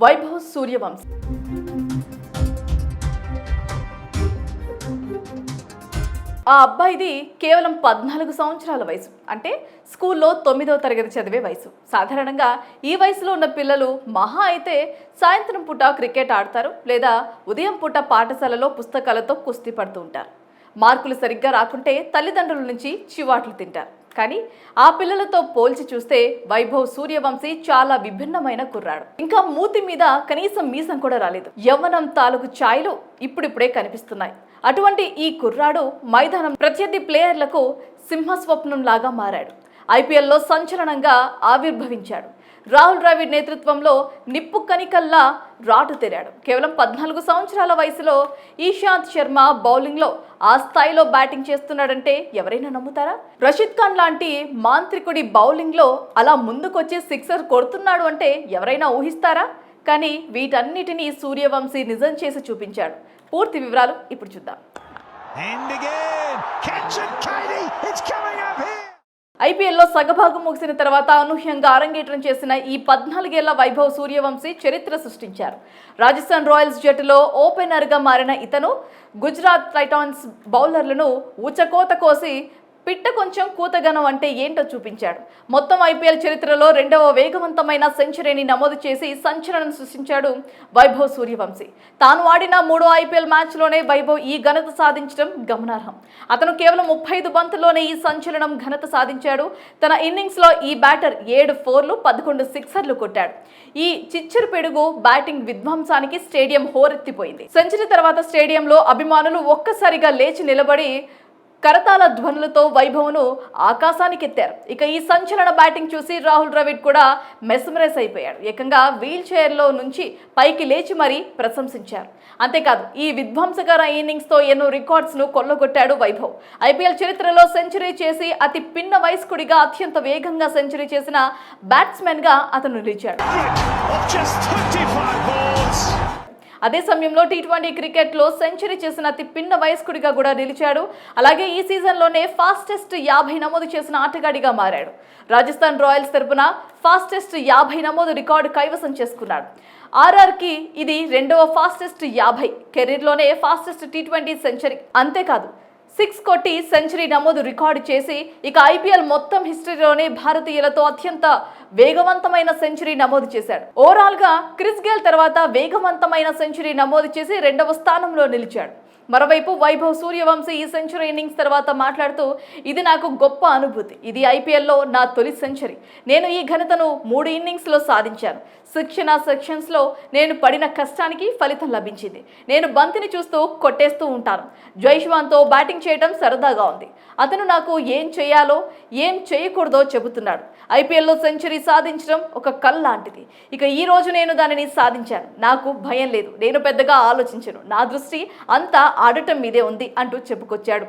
వైభవ్ సూర్యవంశీ. ఆ అబ్బాయిది కేవలం 14 సంవత్సరాల వయసు. అంటే స్కూల్లో 9వ తరగతి చదివే వయసు. సాధారణంగా ఈ వయసులో ఉన్న పిల్లలు మహా అయితే సాయంత్రం పూట క్రికెట్ ఆడతారు, లేదా ఉదయం పూట పాఠశాలలో పుస్తకాలతో కుస్తీ పడుతూ ఉంటారు. మార్కులు సరిగ్గా రాకుంటే తల్లిదండ్రుల నుంచి చివాట్లు తింటారు. కానీ ఆ పిల్లలతో పోల్చి చూస్తే వైభవ్ సూర్యవంశీ చాలా విభిన్నమైన కుర్రాడు. ఇంకా మూతి మీద కనీసం మీసం కూడా రాలేదు. యవ్వనం తాలూకు ఛాయలు ఇప్పుడిప్పుడే కనిపిస్తున్నాయి. అటువంటి ఈ కుర్రాడు మైదానం ప్రత్యర్థి ప్లేయర్లకు సింహస్వప్నం లాగా మారాడు. ఐపీఎల్లో సంచలనంగా ఆవిర్భవించాడు. రాహుల్ ద్రావిడ్ నేతృత్వంలో నిప్పు కనికల్లా రాటు తెరాడు. కేవలం 14 సంవత్సరాల వయసులో ఇషాంత్ శర్మ బౌలింగ్లో ఆ స్థాయిలో బ్యాటింగ్ చేస్తున్నాడంటే ఎవరైనా నమ్ముతారా? రషీద్ ఖాన్ లాంటి మాంత్రికుడి బౌలింగ్లో అలా ముందుకొచ్చి సిక్సర్ కొడుతున్నాడు అంటే ఎవరైనా ఊహిస్తారా? కానీ వీటన్నిటినీ సూర్యవంశీ నిజం చేసి చూపించాడు. పూర్తి వివరాలు ఇప్పుడు చూద్దాం. ఐపీఎల్లో సగభాగం ముగిసిన తర్వాత అనూహ్యంగా అరంగేట్రం చేసిన ఈ 14 ఏళ్ల వైభవ్ సూర్యవంశీ చరిత్ర సృష్టించారు. రాజస్థాన్ రాయల్స్ జట్టులో ఓపెనర్గా మారిన ఇతను గుజరాత్ టైటాన్స్ బౌలర్లను ఊచకోత కోసి పిట్ట కొంచెం కూతగనం అంటే ఏంటో చూపించాడు. మొత్తం ఐపీఎల్ చరిత్రలో 2వ వేగవంతమైన సెంచరీని నమోదు చేసి సంచలనం సృష్టించాడు వైభవ్ సూర్యవంశీ. తాను ఆడిన 3వ ఐపీఎల్ మ్యాచ్లోనే వైభవ్ ఈ ఘనత సాధించడం గమనార్హం. అతను కేవలం 35 బంతుల్లోనే ఈ సంచలనం ఘనత సాధించాడు. తన ఇన్నింగ్స్లో ఈ బ్యాటర్ 7 4లు 11 సిక్సర్లు కొట్టాడు. ఈ చిచ్చరు పెడుగు బ్యాటింగ్ విధ్వంసానికి స్టేడియం హోరెత్తిపోయింది. సెంచరీ తర్వాత స్టేడియంలో అభిమానులు ఒక్కసారిగా లేచి నిలబడి కరతాళ ధ్వనులతో వైభవ్ను ఆకాశానికి ఎత్తారు. ఇక ఈ సంచలన బ్యాటింగ్ చూసి రాహుల్ ద్రావిడ్ కూడా మెస్మరైజ్ అయిపోయాడు. ఏకంగా వీల్ చైర్లో నుంచి పైకి లేచి మరీ ప్రశంసించారు. అంతేకాదు ఈ విధ్వంసకర ఇన్నింగ్స్తో ఎన్నో రికార్డ్స్ను కొల్లగొట్టాడు వైభవ్. ఐపీఎల్ చరిత్రలో సెంచరీ చేసి అతి పిన్న వయస్కుడిగా అత్యంత వేగంగా సెంచరీ చేసిన బ్యాట్స్మెన్గా అతను నిలిచాడు. అదే సమయంలో టీ20 క్రికెట్లో సెంచరీ చేసిన అతి పిన్న వయస్కుడిగా కూడా నిలిచాడు. అలాగే ఈ సీజన్లోనే ఫాస్టెస్ట్ 50 నమోదు చేసిన ఆటగాడిగా మారాడు. రాజస్థాన్ రాయల్స్ తరపున ఫాస్టెస్ట్ 50 నమోదు రికార్డు కైవసం చేసుకున్నాడు. ఆర్ఆర్కి ఇది 2వ ఫాస్టెస్ట్ 50, కెరీర్లోనే ఫాస్టెస్ట్ టీ20 సెంచరీ. అంతేకాదు 6 కొట్టి సెంచరీ నమోదు రికార్డు చేసి ఇక ఐపీఎల్ మొత్తం హిస్టరీలోనే భారతీయులతో అత్యంత వేగవంతమైన సెంచరీ నమోదు చేశాడు. ఓవరాల్ గా క్రిస్ గేల్ తర్వాత వేగవంతమైన సెంచరీ నమోదు చేసి 2వ స్థానంలో నిలిచాడు. మరోవైపు వైభవ్ సూర్యవంశీ ఈ సెంచరీ ఇన్నింగ్స్ తర్వాత మాట్లాడుతూ, ఇది నాకు గొప్ప అనుభూతి. ఇది ఐపీఎల్లో నా తొలి సెంచరీ. నేను ఈ ఘనతను 3 ఇన్నింగ్స్లో సాధించాను. శిక్షణ సెక్షన్స్లో నేను పడిన కష్టానికి ఫలితం లభించింది. నేను బంతిని చూస్తూ కొట్టేస్తూ ఉంటాను. జైష్వాన్తో బ్యాటింగ్ చేయడం సరదాగా ఉంది. అతను నాకు ఏం చేయాలో ఏం చేయకూడదో చెబుతున్నాడు. ఐపీఎల్లో సెంచరీ సాధించడం ఒక కళ లాంటిది. ఇక ఈ రోజు నేను దానిని సాధించాను. నాకు భయం లేదు. నేను పెద్దగా ఆలోచించను. నా దృష్టి అంతా ఆడటం మీదే ఉంది అంటూ చెప్పుకొచ్చాడు.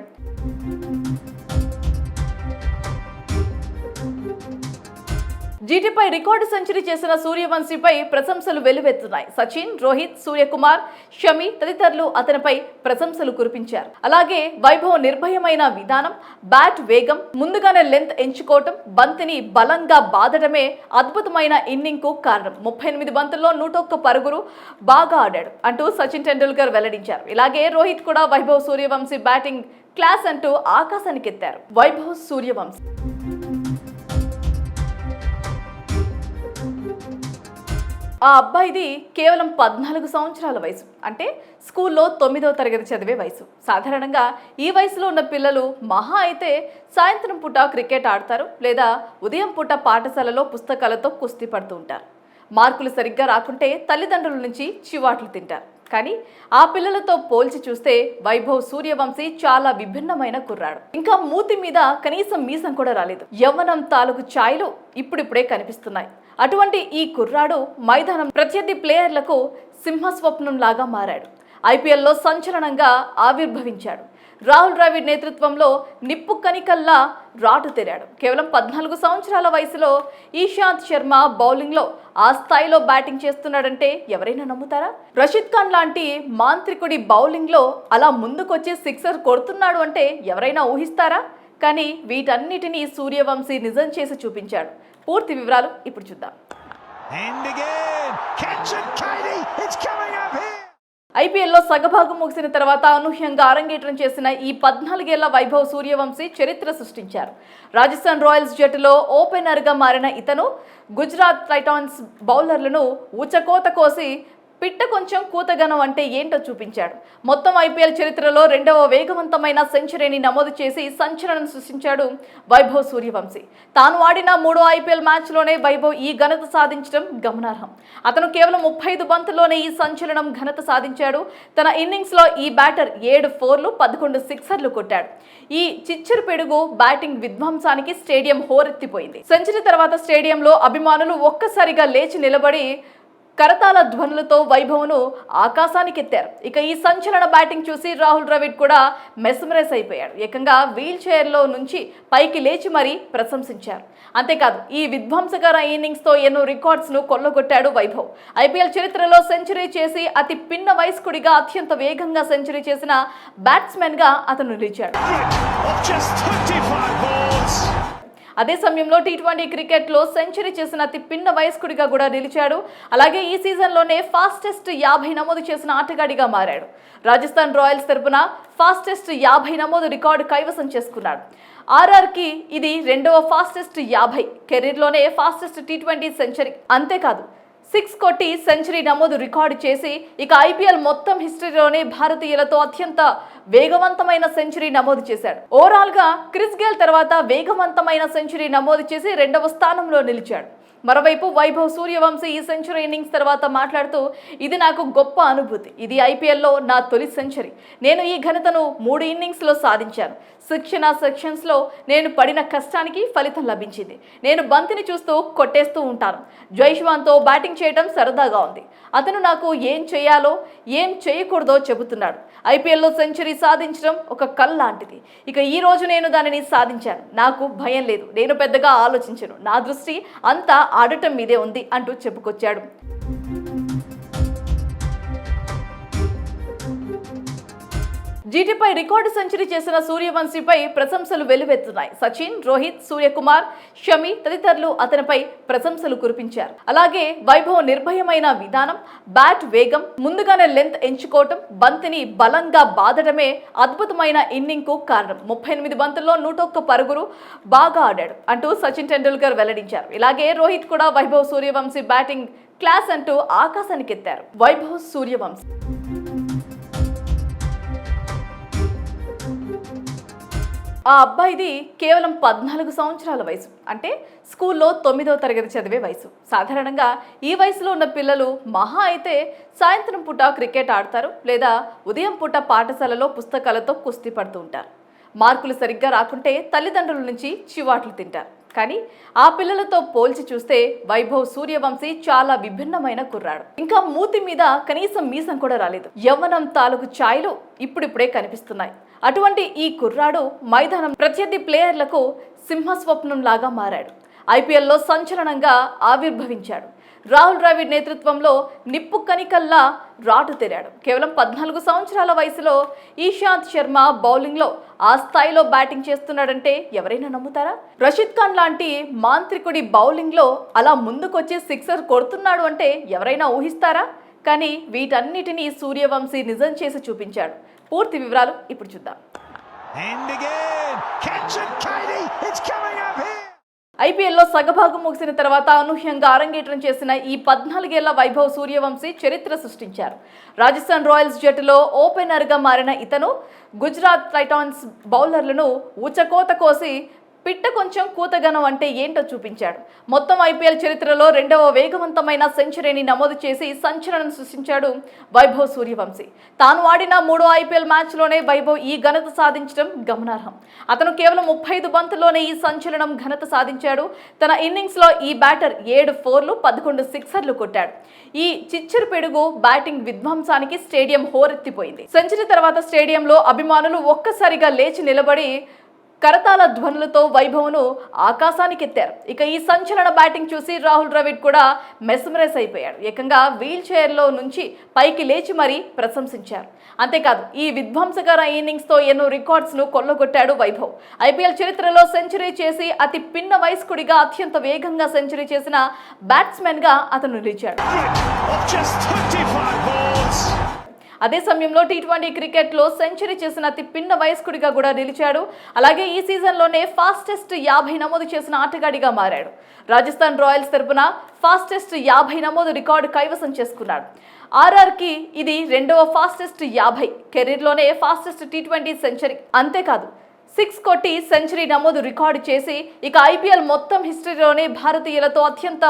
జీటీపై రికార్డు సెంచరీ చేసిన సూర్యవంశీపై ప్రశంసలు వెల్లువెత్తున్నాయి. సచిన్, రోహిత్, సూర్యకుమార్, షమి తదితరులు అతనిపై ప్రశంసలు కురిపించారు. అలాగే వైభవ్ నిర్భయమైన విధానం, బ్యాట్ వేగం, ముందుగానే లెంత్ ఎంచుకోవటం, బంతిని బలంగా బాదడమే అద్భుతమైన ఇన్నింగ్ కు కారణం. 38 బంతుల్లో 101 పరుగులు బాగా ఆడాడు అంటూ సచిన్ టెండూల్కర్ వెల్లడించారు. ఇలాగే రోహిత్ కూడా వైభవ్ సూర్యవంశీ బ్యాటింగ్ క్లాస్ అంటూ ఆకాశానికి ఎత్తారు. వైభవ్ సూర్యవంశీ ఆ అబ్బాయిది కేవలం 14 సంవత్సరాల వయసు. అంటే స్కూల్లో 9వ తరగతి చదివే వయసు. సాధారణంగా ఈ వయసులో ఉన్న పిల్లలు మహా అయితే సాయంత్రం పూట క్రికెట్ ఆడతారు, లేదా ఉదయం పూట పాఠశాలలో పుస్తకాలతో కుస్తీ పడుతూ ఉంటారు. మార్కులు సరిగ్గా రాకుంటే తల్లిదండ్రుల నుంచి చివాట్లు తింటారు. కానీ ఆ పిల్లలతో పోల్చి చూస్తే వైభవ్ సూర్యవంశీ చాలా విభిన్నమైన కుర్రాడు. ఇంకా మూతి మీద కనీసం మీసం కూడా రాలేదు. యవ్వనం తాలూకు ఛాయలు ఇప్పుడిప్పుడే కనిపిస్తున్నాయి. అటువంటి ఈ కుర్రాడు మైదానం ప్రత్యర్థి ప్లేయర్లకు సింహస్వప్నం లాగా మారాడు. ఐపీఎల్లో సంచలనంగా ఆవిర్భవించాడు. రాహుల్ ద్రావిడ్ నేతృత్వంలో నిప్పు కనికల్లా రాటు తెరాడు. కేవలం 14 సంవత్సరాల వయసులో ఇషాంత్ శర్మ బౌలింగ్లో ఆ స్థాయిలో బ్యాటింగ్ చేస్తున్నాడంటే ఎవరైనా నమ్ముతారా? రషీద్ ఖాన్ లాంటి మాంత్రికుడి బౌలింగ్లో అలా ముందుకొచ్చి సిక్సర్ కొడుతున్నాడు అంటే ఎవరైనా ఊహిస్తారా? కానీ వీటన్నిటినీ సూర్యవంశీ నిజం చేసి చూపించాడు. పూర్తి వివరాలు ఇప్పుడు చూద్దాం. End again. Catch it, Katie. It's coming up here. ఐపీఎల్లో సగభాగం ముగిసిన తర్వాత అనూహ్యంగా అరంగేట్రం చేసిన ఈ 14 ఏళ్ల వైభవ్ సూర్యవంశీ చరిత్ర సృష్టించారు. రాజస్థాన్ రాయల్స్ జట్టులో ఓపెనర్గా మారిన ఇతను గుజరాత్ టైటాన్స్ బౌలర్లను ఊచకోత కోసి పిట్ట కొంచెం కూతగనం అంటే ఏంటో చూపించాడు. మొత్తం ఐపీఎల్ చరిత్రలో రెండవ వేగవంతమైన సెంచరీని నమోదు చేసి సంచలనం సృష్టించాడు వైభవ్ సూర్యవంశీ. తాను ఆడిన 3వ ఐపీఎల్ మ్యాచ్లోనే వైభవ్ ఈ ఘనత సాధించడం గమనార్హం. అతను కేవలం 35 బంతుల్లోనే ఈ సంచలనం ఘనత సాధించాడు. తన ఇన్నింగ్స్లో ఈ బ్యాటర్ 7 4లు 11 సిక్సర్లు కొట్టాడు. ఈ చిచ్చరు పెడుగు బ్యాటింగ్ విధ్వంసానికి స్టేడియం హోరెత్తిపోయింది. సెంచరీ తర్వాత స్టేడియంలో అభిమానులు ఒక్కసారిగా లేచి నిలబడి కరతాళ ధ్వనులతో వైభవ్ను ఆకాశానికెత్తారు. ఇక ఈ సంచలన బ్యాటింగ్ చూసి రాహుల్ ద్రవిడ్ కూడా మెస్మరైజ్ అయిపోయాడు. ఏకంగా వీల్ చైర్లో నుంచి పైకి లేచి మరీ ప్రశంసించారు. అంతేకాదు ఈ విధ్వంసకర ఇన్నింగ్స్తో ఎన్నో రికార్డ్స్ను కొల్లగొట్టాడు వైభవ్. ఐపీఎల్ చరిత్రలో సెంచరీ చేసి అతి పిన్న వయస్కుడిగా అత్యంత వేగంగా సెంచరీ చేసిన బ్యాట్స్మెన్గా అతను నిలిచాడు. అదే సమయంలో టీ20 క్రికెట్లో సెంచరీ చేసిన అతి పిన్న వయస్కుడిగా కూడా నిలిచాడు. అలాగే ఈ సీజన్లోనే ఫాస్టెస్ట్ 50 నమోదు చేసిన ఆటగాడిగా మారాడు. రాజస్థాన్ రాయల్స్ తరపున ఫాస్టెస్ట్ 50 నమోదు రికార్డు కైవసం చేసుకున్నాడు. ఆర్ఆర్కి ఇది రెండవ ఫాస్టెస్ట్ 50, కెరీర్లోనే ఫాస్టెస్ట్ టీ20 సెంచరీ. అంతేకాదు 6 కొట్టి సెంచరీ నమోదు రికార్డు చేసి ఇక ఐపీఎల్ మొత్తం హిస్టరీలోనే భారతీయులతో అత్యంత వేగవంతమైన సెంచరీ నమోదు చేశాడు. ఓవరాల్ గా క్రిస్ గేల్ తర్వాత వేగవంతమైన సెంచరీ నమోదు చేసి రెండవ స్థానంలో నిలిచాడు. మరోవైపు వైభవ్ సూర్యవంశీ ఈ సెంచరీ ఇన్నింగ్స్ తర్వాత మాట్లాడుతూ, ఇది నాకు గొప్ప అనుభూతి. ఇది ఐపీఎల్లో నా తొలి సెంచరీ. నేను ఈ ఘనతను 3 ఇన్నింగ్స్లో సాధించాను. శిక్షణ సెక్షన్స్లో నేను పడిన కష్టానికి ఫలితం లభించింది. నేను బంతిని చూస్తూ కొట్టేస్తూ ఉంటాను. జైష్వాన్తో బ్యాటింగ్ చేయడం సరదాగా ఉంది. అతను నాకు ఏం చేయాలో ఏం చేయకూడదో చెబుతున్నాడు. ఐపీఎల్లో సెంచరీ సాధించడం ఒక కళ లాంటిది. ఇక ఈ రోజు నేను దానిని సాధించాను. నాకు భయం లేదు. నేను పెద్దగా ఆలోచించను. నా దృష్టి అంతా ఆడటం మీదే ఉంది అంటూ చెప్పుకొచ్చాడు. జీటీపై రికార్డు సెంచరీ చేసిన సూర్యవంశీపై ప్రశంసలు వెల్లువెత్తున్నాయి. సచిన్, రోహిత్, సూర్యకుమార్, షమి తదితరులు అతనిపై ప్రశంసలు కురిపించారు. అలాగే వైభవ్ నిర్భయమైన విధానం, బ్యాట్ వేగం, ముందుగానే లెంత్ ఎంచుకోవటం, బంతిని బలంగా బాదడమే అద్భుతమైన ఇన్నింగ్ కు కారణం. 38 బంతుల్లో 101 పరుగులు బాగా ఆడాడు అంటూ సచిన్ టెండూల్కర్ వెల్లడించారు. ఇలాగే రోహిత్ కూడా వైభవ్ సూర్యవంశీ బ్యాటింగ్ క్లాస్ అంటూ ఆకాశానికెత్తారు. వైభవ్ సూర్యవంశీ ఆ అబ్బాయిది కేవలం 14 సంవత్సరాల వయసు. అంటే స్కూల్లో 9వ తరగతి చదివే వయసు. సాధారణంగా ఈ వయసులో ఉన్న పిల్లలు మహా అయితే సాయంత్రం పూట క్రికెట్ ఆడతారు, లేదా ఉదయం పూట పాఠశాలలో పుస్తకాలతో కుస్తీ పడుతూ ఉంటారు. మార్కులు సరిగ్గా రాకుంటే తల్లిదండ్రుల నుంచి చివాట్లు తింటారు. కానీ ఆ పిల్లలతో పోల్చి చూస్తే వైభవ్ సూర్యవంశీ చాలా విభిన్నమైన కుర్రాడు. ఇంకా మూతి మీద కనీసం మీసం కూడా రాలేదు. యవ్వనం తాలూకు ఛాయలు ఇప్పుడిప్పుడే కనిపిస్తున్నాయి. అటువంటి ఈ కుర్రాడు మైదానం ప్రత్యర్థి ప్లేయర్లకు సింహస్వప్నం లాగా మారాడు. ఐపీఎల్లో సంచలనంగా ఆవిర్భవించాడు. రాహుల్ ద్రవిడ్ నేతృత్వంలో నిప్పు కనికల్లా రాటు తెరాడు. కేవలం 14 సంవత్సరాల వయసులో ఇషాంత్ శర్మ బౌలింగ్లో ఆ స్థాయిలో బ్యాటింగ్ చేస్తున్నాడంటే ఎవరైనా నమ్ముతారా? రషీద్ ఖాన్ లాంటి మాంత్రికుడి బౌలింగ్లో అలా ముందుకొచ్చి సిక్సర్ కొడుతున్నాడు అంటే ఎవరైనా ఊహిస్తారా? కానీ వీటన్నిటినీ సూర్యవంశీ నిజం చేసి చూపించాడు. పూర్తి వివరాలు ఇప్పుడు చూద్దాం. ఐపీఎల్లో సగభాగం ముగిసిన తర్వాత అనూహ్యంగా అరంగేట్రం చేసిన ఈ 14 ఏళ్ల వైభవ్ సూర్యవంశీ చరిత్ర సృష్టించారు. రాజస్థాన్ రాయల్స్ జట్టులో ఓపెనర్గా మారిన ఇతను గుజరాత్ టైటాన్స్ బౌలర్లను ఊచకోత కోసి పిట్ట కొంచెం కూతగనం అంటే ఏంటో చూపించాడు. మొత్తం ఐపీఎల్ చరిత్రలో రెండవ వేగవంతమైన సెంచరీని నమోదు చేసి సంచలనం సృష్టించాడు వైభవ్ సూర్యవంశీ. తాను ఆడిన 3వ ఐపీఎల్ మ్యాచ్లోనే వైభవ్ ఈ ఘనత సాధించడం గమనార్హం. అతను కేవలం 35 బంతుల్లోనే ఈ సంచలనం ఘనత సాధించాడు. తన ఇన్నింగ్స్లో ఈ బ్యాటర్ 7 4లు 11 సిక్సర్లు కొట్టాడు. ఈ చిచ్చరు పెడుగు బ్యాటింగ్ విధ్వంసానికి స్టేడియం హోరెత్తిపోయింది. సెంచరీ తర్వాత స్టేడియంలో అభిమానులు ఒక్కసారిగా లేచి నిలబడి కరతాళ ధ్వనులతో వైభవ్ను ఆకాశానికెత్తారు. ఇక ఈ సంచలన బ్యాటింగ్ చూసి రాహుల్ ద్రవిడ్ కూడా మెస్మరైజ్ అయిపోయాడు. ఏకంగా వీల్ చైర్లో నుంచి పైకి లేచి మరీ ప్రశంసించారు. అంతేకాదు ఈ విధ్వంసకర ఇన్నింగ్స్తో ఎన్నో రికార్డ్స్ను కొల్లగొట్టాడు వైభవ్. ఐపీఎల్ చరిత్రలో సెంచరీ చేసి అతి పిన్న వయస్కుడిగా అత్యంత వేగంగా సెంచరీ చేసిన బ్యాట్స్మెన్గా అతను నిలిచాడు. Of just 25 balls. అదే సమయంలో టీ20 క్రికెట్లో సెంచరీ చేసిన అతి పిన్న వయస్కుడిగా కూడా నిలిచాడు. అలాగే ఈ సీజన్లోనే ఫాస్టెస్ట్ 50 నమోదు చేసిన ఆటగాడిగా మారాడు. రాజస్థాన్ రాయల్స్ తరపున ఫాస్టెస్ట్ 50 నమోదు రికార్డు కైవసం చేసుకున్నాడు. ఆర్ఆర్కి ఇది రెండవ ఫాస్టెస్ట్ 50, కెరీర్లోనే ఫాస్టెస్ట్ టీ20 సెంచరీ. అంతేకాదు 6 కొట్టి సెంచరీ నమోదు రికార్డు చేసి ఇక ఐపీఎల్ మొత్తం హిస్టరీలోనే భారతీయులతో అత్యంత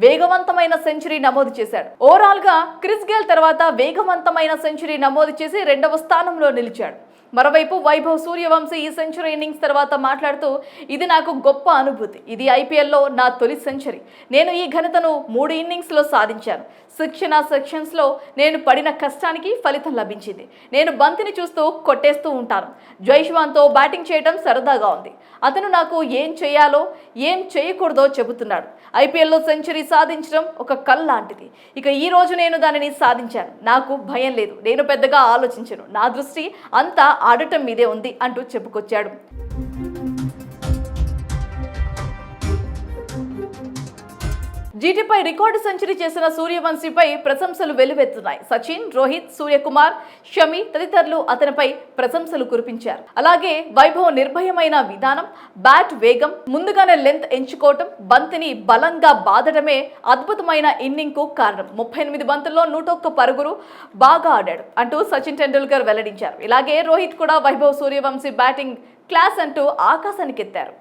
వేగవంతమైన సెంచరీ నమోదు చేశాడు. ఓవరాల్ గా క్రిస్ గేల్ తర్వాత వేగవంతమైన సెంచరీ నమోదు చేసి రెండవ స్థానంలో నిలిచాడు. మరోవైపు వైభవ్ సూర్యవంశీ ఈ సెంచరీ ఇన్నింగ్స్ తర్వాత మాట్లాడుతూ, ఇది నాకు గొప్ప అనుభూతి. ఇది ఐపీఎల్లో నా తొలి సెంచరీ. నేను ఈ ఘనతను 3 ఇన్నింగ్స్లో సాధించాను. శిక్షణ సెక్షన్స్లో నేను పడిన కష్టానికి ఫలితం లభించింది. నేను బంతిని చూస్తూ కొట్టేస్తూ ఉంటాను. జైష్వాన్తో బ్యాటింగ్ చేయడం సరదాగా ఉంది. అతను నాకు ఏం చేయాలో ఏం చేయకూడదో చెబుతున్నాడు. ఐపీఎల్లో సెంచరీ సాధించడం ఒక కళ లాంటిది. ఇక ఈ రోజు నేను దానిని సాధించాను. నాకు భయం లేదు. నేను పెద్దగా ఆలోచించను. నా దృష్టి అంతా ఆడటం మీదే ఉంది అంటూ చెప్పుకొచ్చాడు. జీటీపై రికార్డు సెంచరీ చేసిన సూర్యవంశీపై ప్రశంసలు వెల్లువెత్తున్నాయి. సచిన్, రోహిత్, సూర్యకుమార్, షమి తదితరులు అతనిపై ప్రశంసలు కురిపించారు. అలాగే వైభవ్ నిర్భయమైన విధానం, బ్యాట్ వేగం, ముందుగానే లెంత్ ఎంచుకోవటం, బంతిని బలంగా బాదడమే అద్భుతమైన ఇన్నింగ్ కు కారణం. 38 బంతుల్లో 101 పరుగులు బాగా ఆడాడు అంటూ సచిన్ టెండూల్కర్ వెల్లడించారు. ఇలాగే రోహిత్ కూడా వైభవ్ సూర్యవంశీ బ్యాటింగ్ క్లాస్ అంటూ ఆకాశానికెత్తారు.